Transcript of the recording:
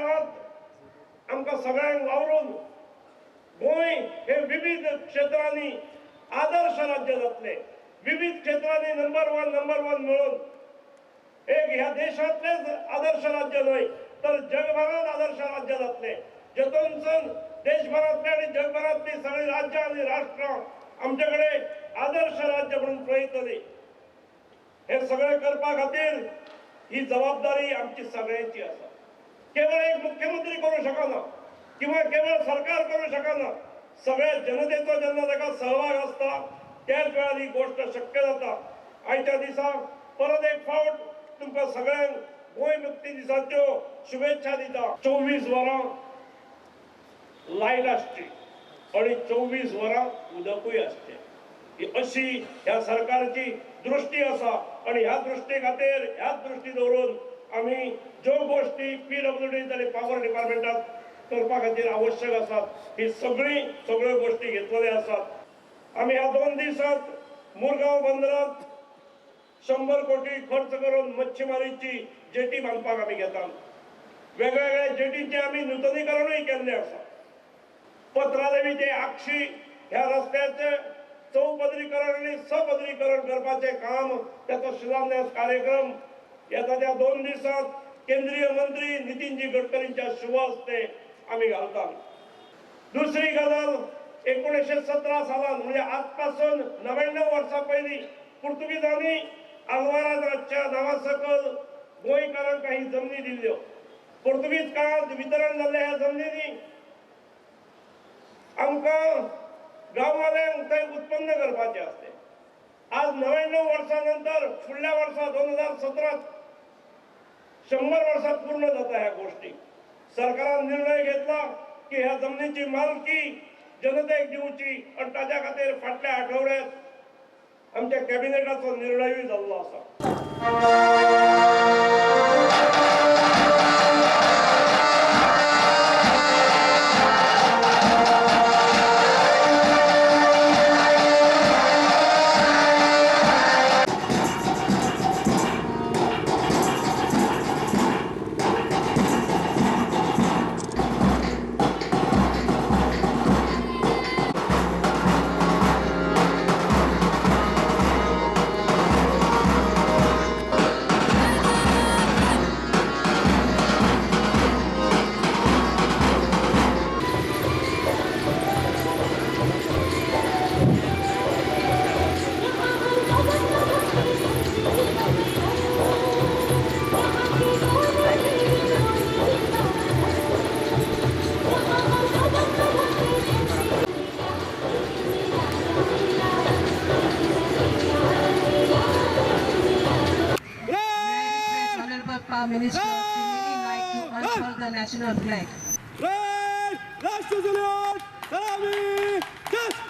देशात आमकां सगळ्यांक वावरून गोंय हे विविध क्षेत्रांनी आदर्श राज्य जातले, विविध क्षेत्रांनी नंबर वन मिळून एक ह्या देशातलेच आदर्श राज्य न्हय तर जगभरात आदर्श राज्य जातले, जतून देशभरातले आणि जगभरातली सगळी राज्य आणि राष्ट्र आमच्याकडे आदर्श राज्य म्हणून पळयतली। हे सगळे करपा खातीर ही जबाबदारी आमची सगळ्यांची आसा। केवळ एक मुख्यमंत्री करू शकना किंवा केवळ सरकार करू शकना, सगळ्या जनतेचो जेन्ना ताका सहभाग असता त्याच वेळार ही गोष्ट शक्य जाता। आयच्या दिसा परत एक फावट तुमकां सगळ्यांक गोंय मुक्ती दिसाच्यो शुभेच्छा दिता। 24 वरां लायट आसची आणि 24 वरां उदकूय आसचें, ही अशी ह्या सरकारची दृष्टी आसा आणि ह्या दृष्टी खातीर ह्याच दृष्टी दवरून आमी ज्यो गोष्टी PWD आनी पॉवर डिपार्टमेंटात करपा खातीर आवश्यक आसात ही सगळ्यो गोष्टी घेतलेले आसात। आमी ह्या 2 दिसांत मुरगांव बंदरांत 100 कोटी खर्च करून मच्छीमारीची जेटी बांदपाक आमी घेतात। वेगवेगळ्या जेटींचे आमी नूतनीकरणूय केल्लें आसा। पत्रादेवी ते आक्षी ह्या रस्त्याचे चौपदरीकरण आणि सपदरीकरण करपाचे काम त्याचा शिलान्यास कार्यक्रम येता त्या 2 दिवसात केंद्रीय मंत्री नितीनजी गडकरींच्या शुभ हस्ते आम्ही घालतात। दुसरी गजाल 1917 सालान म्हणजे आजपासून 99 वर्सां पयलीं पुर्तुगीजांनी आल्वाराच्या नांवासकल गोंयकारांक काही जमनी दिल्ल्यो। पुर्तुगीज काळात वितरण जाल्ल्या ह्या जमनींनी आमकां गांववाल्यांक थंय उत्पन्न करपाचें आसलें। आज 99 वर्सां नंतर फुडल्या वर्सा 2017 100 वर्सां पूर्ण जाता ह्या गोष्टी। सरकारान निर्णय घेतला की ह्या जमनीची मालकी जनतेक दिवची आणि ताच्या खातीर फाटल्या आठवड्यात आमच्या कॅबिनेटाचो निर्णयूय जाल्लो आसा। Minister, she really like to unfurl the national flag. Red, Rashtra Salute, Salami, Just